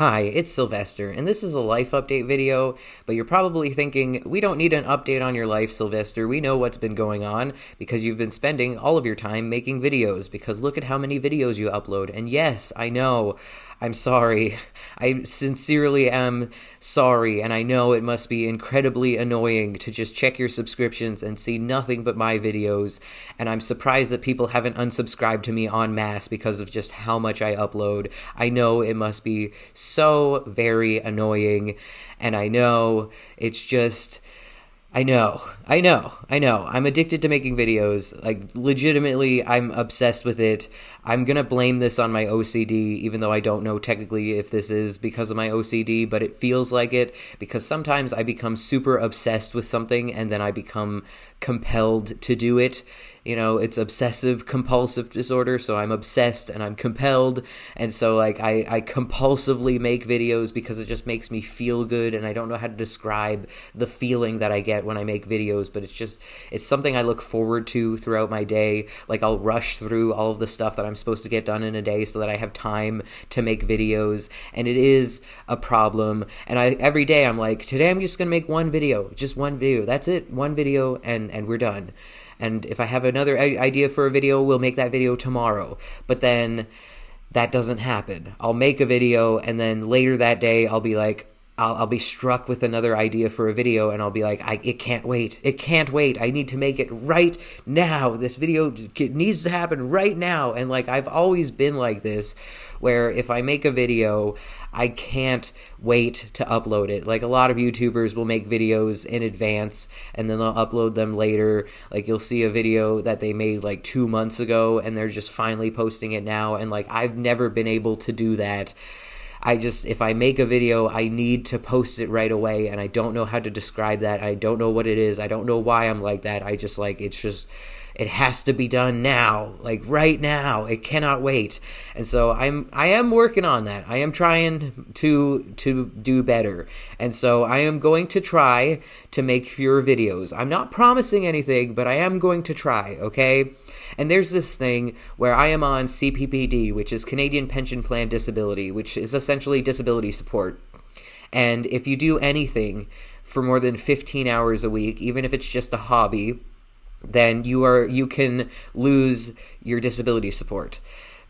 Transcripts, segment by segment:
Hi, it's Sylvester, and this is a life update video, but you're probably thinking, we don't need an update on your life, Sylvester. We know what's been going on because you've been spending all of your time making videos, because look at how many videos you upload. And yes, I know, I'm sorry. I sincerely am sorry, and I know it must be incredibly annoying to just check your subscriptions and see nothing but my videos, and I'm surprised that people haven't unsubscribed to me en masse because of just how much I upload. I know it must be so very annoying, and I know it's just... I know. I'm addicted to making videos. Like, legitimately, I'm obsessed with it. I'm gonna blame this on my OCD, even though I don't know technically if this is because of my OCD, but it feels like it, because sometimes I become super obsessed with something, and then I become compelled to do it. You know, it's obsessive compulsive disorder, so I'm obsessed and I'm compelled, and so like I compulsively make videos because it just makes me feel good, and I don't know how to describe the feeling that I get when I make videos, but it's something I look forward to throughout my day. Like, I'll rush through all of the stuff that I'm supposed to get done in a day so that I have time to make videos, and it is a problem. And every day I'm like, today I'm just gonna make one video, just one video, that's it, one video, and we're done. And if I have another idea for a video, we'll make that video tomorrow. But then that doesn't happen. I'll make a video, and then later that day, I'll be like, I'll be struck with another idea for a video, and I'll be like, it can't wait. It can't wait. I need to make it right now. This video needs to happen right now. And like, I've always been like this, where if I make a video, I can't wait to upload it. Like, a lot of YouTubers will make videos in advance and then they'll upload them later. Like, you'll see a video that they made like 2 months ago and they're just finally posting it now. And like, I've never been able to do that. If I make a video, I need to post it right away, and I don't know how to describe that. I don't know what it is. I don't know why I'm like that. It has to be done now, like right now. It cannot wait. And so I am working on that. I am trying to do better. And so I am going to try to make fewer videos. I'm not promising anything, but I am going to try, okay? And there's this thing where I am on CPPD, which is Canadian Pension Plan Disability, which is essentially disability support. And if you do anything for more than 15 hours a week, even if it's just a hobby, then you can lose your disability support.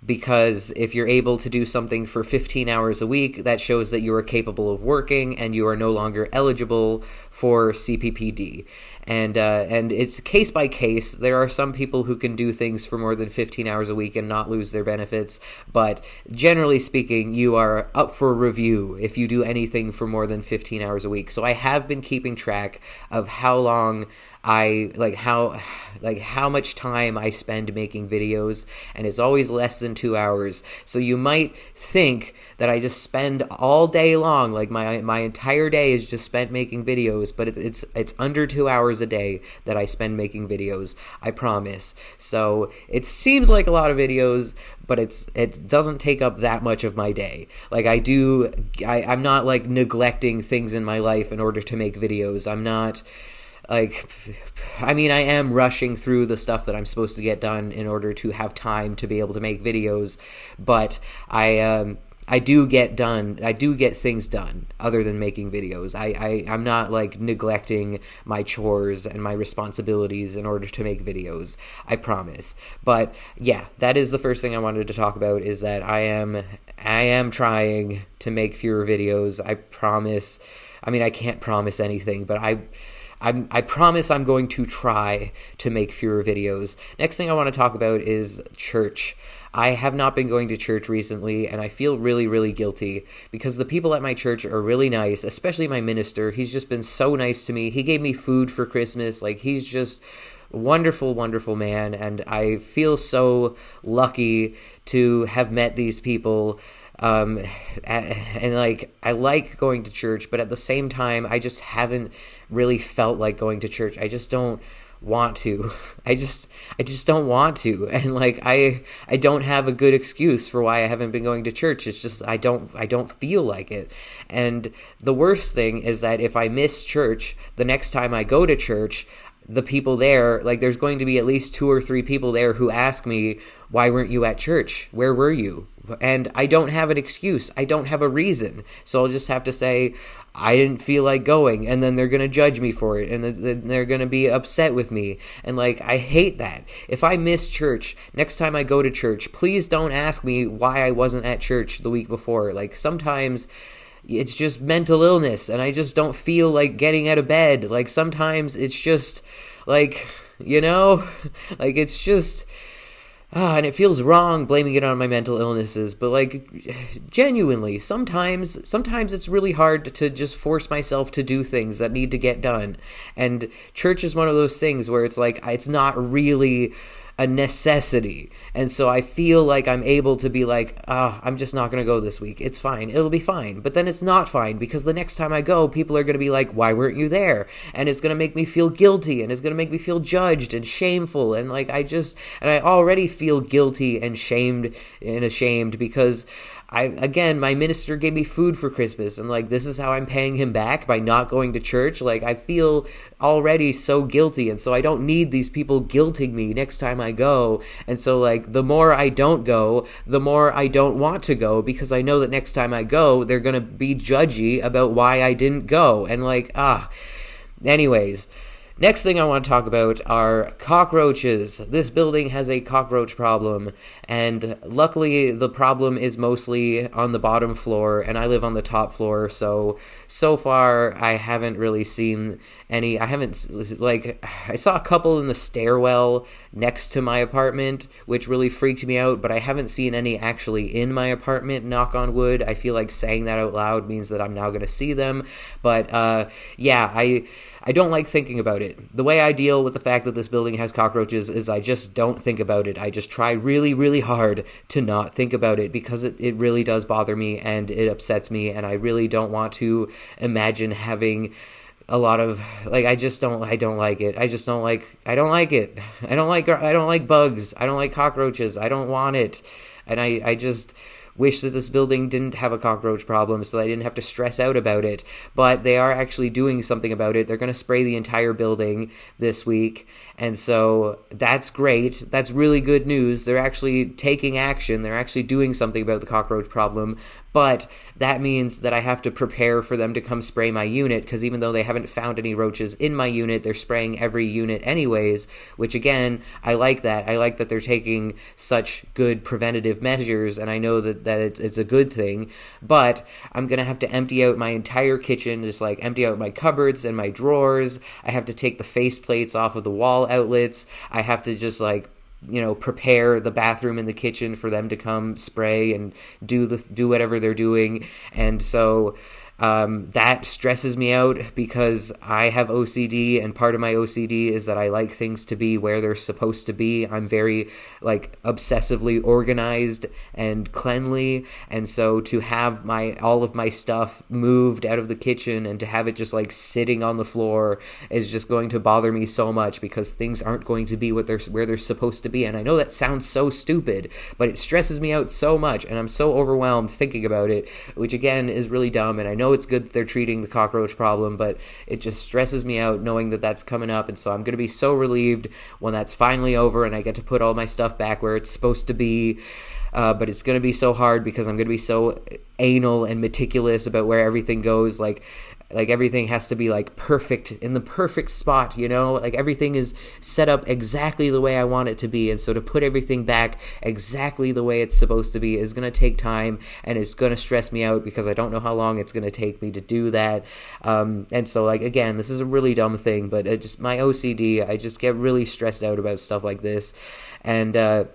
Because if you're able to do something for 15 hours a week, that shows that you are capable of working and you are no longer eligible for CPPD. And it's case by case. There are some people who can do things for more than 15 hours a week and not lose their benefits, but generally speaking, you are up for review if you do anything for more than 15 hours a week. So I have been keeping track of how long how much time I spend making videos, and it's always less than 2 hours. So you might think that I just spend all day long, like my entire day is just spent making videos, but it's under 2 hours a day that I spend making videos, I promise. So it seems like a lot of videos, but it doesn't take up that much of my day. Like, I'm not like neglecting things in my life in order to make videos. I'm not... I am rushing through the stuff that I'm supposed to get done in order to have time to be able to make videos, but I do get things done other than making videos. I'm not like neglecting my chores and my responsibilities in order to make videos, I promise. But yeah, that is the first thing I wanted to talk about, is that I am trying to make fewer videos. I promise. I can't promise anything, but I promise I'm going to try to make fewer videos. Next thing I want to talk about is church. I have not been going to church recently, and I feel really, really guilty because the people at my church are really nice, especially my minister. He's just been so nice to me. He gave me food for Christmas. Like, he's just a wonderful, wonderful man, and I feel so lucky to have met these people. And like, I like going to church, but at the same time, I just haven't really felt like going to church. I just don't want to. I just don't want to. And like, I don't have a good excuse for why I haven't been going to church. It's just, I don't feel like it. And the worst thing is that if I miss church, the next time I go to church, the people there, like, there's going to be at least 2 or 3 people there who ask me, why weren't you at church? Where were you? And I don't have an excuse. I don't have a reason. So I'll just have to say, I didn't feel like going, and then they're going to judge me for it, and then they're going to be upset with me. And, like, I hate that. If I miss church, next time I go to church, please don't ask me why I wasn't at church the week before. Like, sometimes it's just mental illness, and I just don't feel like getting out of bed. Like, sometimes it's just, like, like, it's just... and it feels wrong blaming it on my mental illnesses, but, like, genuinely, sometimes it's really hard to just force myself to do things that need to get done. And church is one of those things where it's like, it's not really a necessity. And so I feel like I'm able to be like, I'm just not going to go this week. It's fine. It'll be fine. But then it's not fine, because the next time I go, people are going to be like, why weren't you there? And it's going to make me feel guilty, and it's going to make me feel judged and shameful. And like, I already feel guilty and ashamed because my minister gave me food for Christmas, and like, this is how I'm paying him back by not going to church. Like, I feel already so guilty, and so I don't need these people guilting me next time I go. And so, like, the more I don't go, the more I don't want to go, because I know that next time I go, they're gonna be judgy about why I didn't go. And like, anyways. Next thing I want to talk about are cockroaches. This building has a cockroach problem, and luckily the problem is mostly on the bottom floor, and I live on the top floor, so far I haven't really seen any. I saw a couple in the stairwell next to my apartment, which really freaked me out, but I haven't seen any actually in my apartment, knock on wood. I feel like saying that out loud means that I'm now going to see them, but I don't like thinking about it. The way I deal with the fact that this building has cockroaches is I just don't think about it. I just try really, really hard to not think about it, because it really does bother me and it upsets me, and I really don't want to imagine having a lot of, like, I don't like it. I don't like it. I don't like bugs. I don't like cockroaches. I don't want it. And I just wish that this building didn't have a cockroach problem so that I didn't have to stress out about it. But they are actually doing something about it. They're going to spray the entire building this week. And so that's great. That's really good news. They're actually taking action. They're actually doing something about the cockroach problem. But that means that I have to prepare for them to come spray my unit, because even though they haven't found any roaches in my unit, they're spraying every unit anyways, which again, I like that. I like that they're taking such good preventative measures, and I know that it's a good thing. But I'm going to have to empty out my entire kitchen, just like empty out my cupboards and my drawers. I have to take the face plates off of the wall outlets. I have to just prepare the bathroom and the kitchen for them to come spray and do whatever they're doing. And so that stresses me out, because I have OCD, and part of my OCD is that I like things to be where they're supposed to be. I'm very obsessively organized and cleanly, and so to have all of my stuff moved out of the kitchen and to have it just sitting on the floor is just going to bother me so much, because things aren't going to be where they're supposed to be. And I know that sounds so stupid, but it stresses me out so much, and I'm so overwhelmed thinking about it, which again is really dumb. And I know it's good that they're treating the cockroach problem, but it just stresses me out knowing that that's coming up. And so I'm going to be so relieved when that's finally over and I get to put all my stuff back where it's supposed to be. But it's going to be so hard, because I'm going to be so anal and meticulous about where everything goes. Like everything has to be perfect, in the perfect spot, everything is set up exactly the way I want it to be. And so to put everything back exactly the way it's supposed to be is going to take time, and it's going to stress me out, because I don't know how long it's going to take me to do that. And so again, this is a really dumb thing, but my OCD, I just get really stressed out about stuff like this. And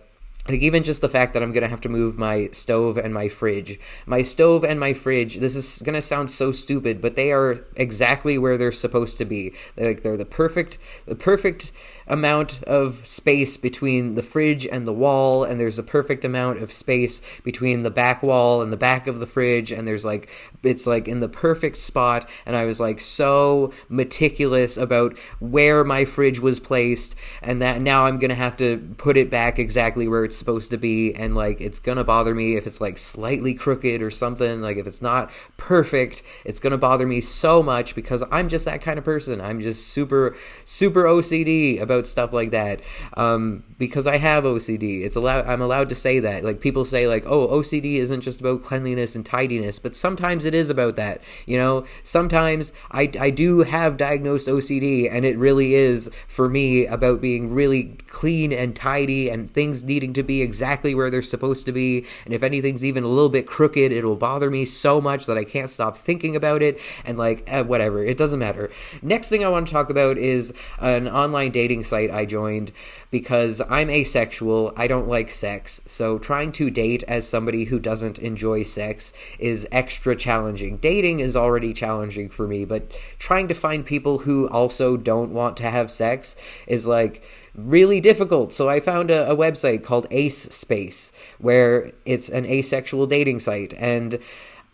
even just the fact that I'm going to have to move my stove and my fridge. My stove and my fridge, this is going to sound so stupid, but they are exactly where they're supposed to be. They're the perfect amount of space between the fridge and the wall, and there's a perfect amount of space between the back wall and the back of the fridge, and there's it's in the perfect spot. And I was so meticulous about where my fridge was placed, and that now I'm going to have to put it back exactly where it's it's supposed to be, and like it's gonna bother me if it's like slightly crooked or something. Like if it's not perfect, it's gonna bother me so much because I'm just that kind of person. I'm just super OCD about stuff like that, because I have OCD. I'm allowed to say that. Like people say like, oh, OCD isn't just about cleanliness and tidiness, but sometimes it is about that. You know, sometimes I do have diagnosed OCD, and it really is for me about being really clean and tidy and things needing to be exactly where they're supposed to be. And if anything's even a little bit crooked, it'll bother me so much that I can't stop thinking about it. And like, whatever, it doesn't matter. Next thing I want to talk about is an online dating site I joined because I'm asexual. I don't like sex. So trying to date as somebody who doesn't enjoy sex is extra challenging. Dating is already challenging for me, but trying to find people who also don't want to have sex is like really difficult. So I found a website called Ace Space, where it's an asexual dating site, and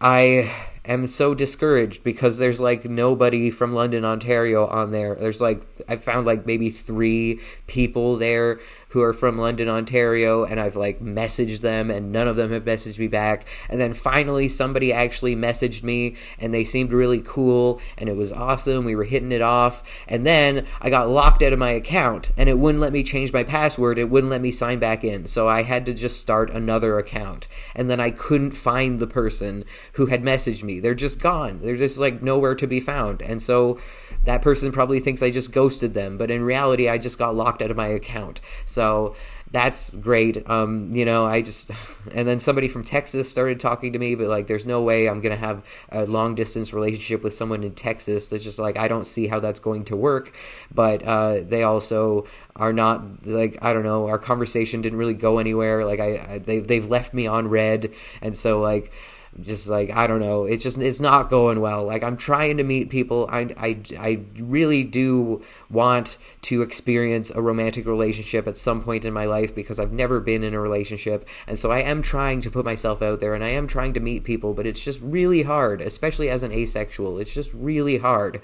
I am so discouraged because there's like nobody from London, Ontario on there. There's like, I found like maybe 3 people there who are from London, Ontario, and I've like messaged them and none of them have messaged me back. And then finally somebody actually messaged me and they seemed really cool and it was awesome. We were hitting it off. And then I got locked out of my account and it wouldn't let me change my password. It wouldn't let me sign back in. So I had to just start another account. And then I couldn't find the person who had messaged me. They're just gone. They're just like nowhere to be found. And so that person probably thinks I just ghosted them, but in reality, I just got locked out of my account. So that's great. And then somebody from Texas started talking to me, but like, there's no way I'm going to have a long distance relationship with someone in Texas. That's just like, I don't see how that's going to work. But they also are not like, I don't know, our conversation didn't really go anywhere. Like they've left me on red. And so like, just like, I don't know, it's not going well. Like I'm trying to meet people. I really do want to experience a romantic relationship at some point in my life because I've never been in a relationship. And so I am trying to put myself out there and I am trying to meet people, but it's just really hard, especially as an asexual. It's just really hard.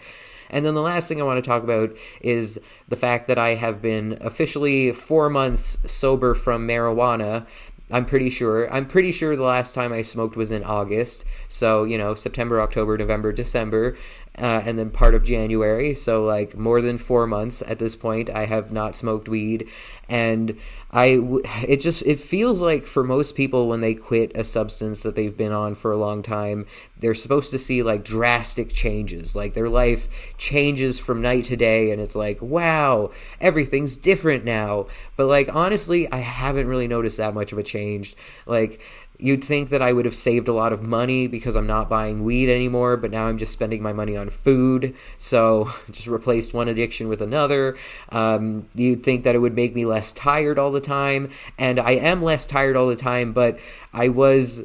And then the last thing I want to talk about is the fact that I have been officially 4 months sober from marijuana. I'm pretty sure the last time I smoked was in August. So, September, October, November, December, and then part of January. So like more than 4 months at this point, I have not smoked weed. And it feels like for most people when they quit a substance that they've been on for a long time, they're supposed to see like drastic changes. Like their life changes from night to day and it's like, wow, everything's different now. But like, honestly, I haven't really noticed that much of a change. Like, you'd think that I would have saved a lot of money because I'm not buying weed anymore, but now I'm just spending my money on food. So just replaced one addiction with another. You'd think that it would make me less tired all the time. And I am less tired all the time, but I was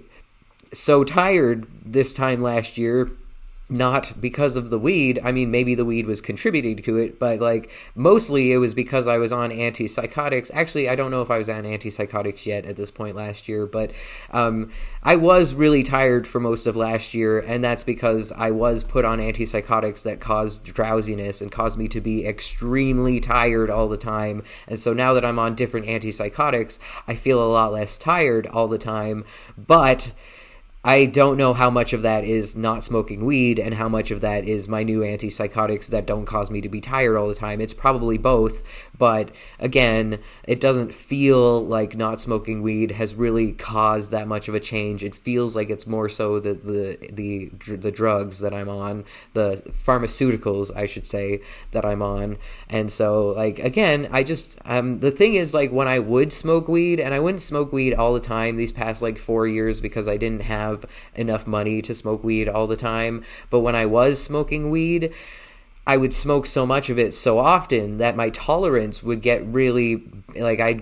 so tired this time last year, not because of the weed. I mean, maybe the weed was contributing to it, but like mostly it was because I was on antipsychotics. Actually, I don't know if I was on antipsychotics yet at this point last year, but I was really tired for most of last year, and that's because I was put on antipsychotics that caused drowsiness and caused me to be extremely tired all the time. And so now that I'm on different antipsychotics, I feel a lot less tired all the time, but I don't know how much of that is not smoking weed and how much of that is my new antipsychotics that don't cause me to be tired all the time. It's probably both, but again, it doesn't feel like not smoking weed has really caused that much of a change. It feels like it's more so the drugs that I'm on, the pharmaceuticals, I should say, that I'm on. And so, like, again, I just, the thing is, like, when I would smoke weed, and I wouldn't smoke weed all the time these past, like, 4 years because I didn't have enough money to smoke weed all the time. But when I was smoking weed, I would smoke so much of it so often that my tolerance would get really, like, I'd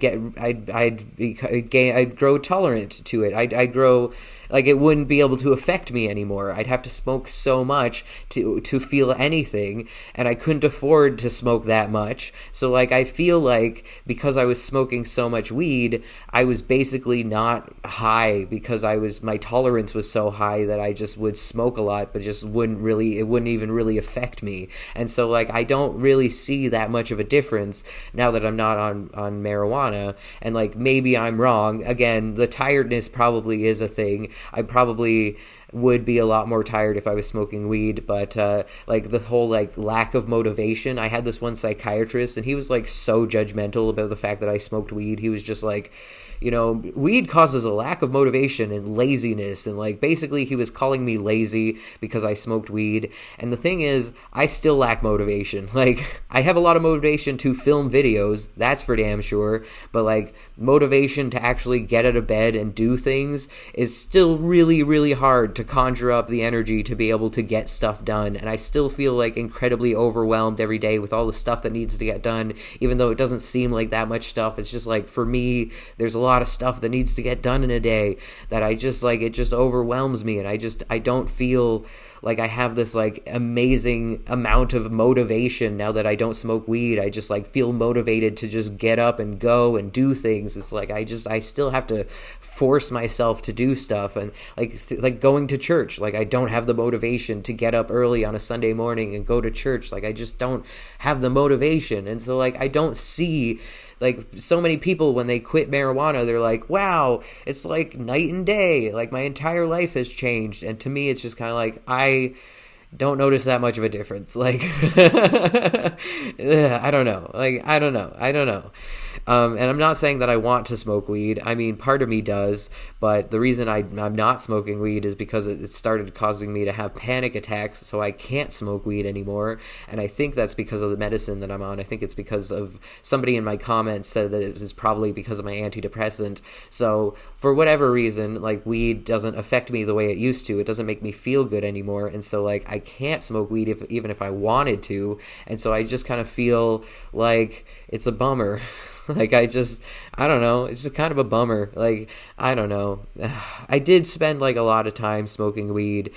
grow tolerant to it. I'd grow, like, it wouldn't be able to affect me anymore. I'd have to smoke so much to feel anything, and I couldn't afford to smoke that much. So, like, I feel like because I was smoking so much weed, I was basically not high because my tolerance was so high that I just would smoke a lot, but just it wouldn't even really affect me. And so like I don't really see that much of a difference now that I'm not on marijuana. And like maybe I'm wrong. Again, the tiredness probably is a thing. I probably would be a lot more tired if I was smoking weed, but like the whole like lack of motivation. I had this one psychiatrist and he was like so judgmental about the fact that I smoked weed. He was just like, weed causes a lack of motivation and laziness, and like basically he was calling me lazy because I smoked weed. And the thing is, I still lack motivation. Like I have a lot of motivation to film videos, that's for damn sure, but like motivation to actually get out of bed and do things is still really, really hard to conjure up the energy to be able to get stuff done. And I still feel like incredibly overwhelmed every day with all the stuff that needs to get done, even though it doesn't seem like that much stuff. It's just like, for me, there's a lot of stuff that needs to get done in a day that I just like, it just overwhelms me, and I don't feel like I have this like amazing amount of motivation now that I don't smoke weed. I just like feel motivated to just get up and go and do things. It's like I still have to force myself to do stuff, and like going to church, like I don't have the motivation to get up early on a Sunday morning and go to church. Like I just don't have the motivation. And so like I don't see, like, so many people when they quit marijuana, they're like, wow, it's like night and day. Like, my entire life has changed. And to me, it's just kind of like, I don't notice that much of a difference. Like, I don't know. Like, I don't know. And I'm not saying that I want to smoke weed. I mean, part of me does, but the reason I'm not smoking weed is because it started causing me to have panic attacks, so I can't smoke weed anymore. And I think that's because of the medicine that I'm on. I think it's because of somebody in my comments said that it was probably because of my antidepressant. So for whatever reason, like, weed doesn't affect me the way it used to. It doesn't make me feel good anymore. And so like I can't smoke weed even if I wanted to. And so I just kind of feel like it's a bummer. Like, I don't know, it's just kind of a bummer. Like, I don't know. I did spend, like, a lot of time smoking weed,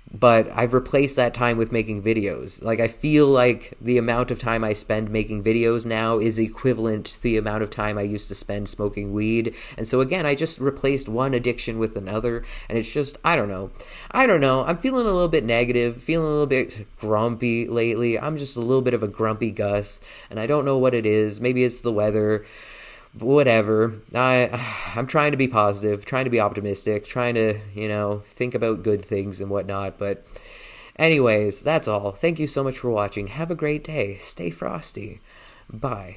but I've replaced that time with making videos. Like, I feel like the amount of time I spend making videos now is equivalent to the amount of time I used to spend smoking weed. And so, again, I just replaced one addiction with another, and it's just, I don't know. I'm feeling a little bit negative, feeling a little bit grumpy lately. I'm just a little bit of a grumpy Gus, and I don't know what it is. Maybe it's the weather. Whatever. I'm trying to be positive, trying to be optimistic, trying to, think about good things and whatnot. But anyways, that's all. Thank you so much for watching. Have a great day. Stay frosty. Bye.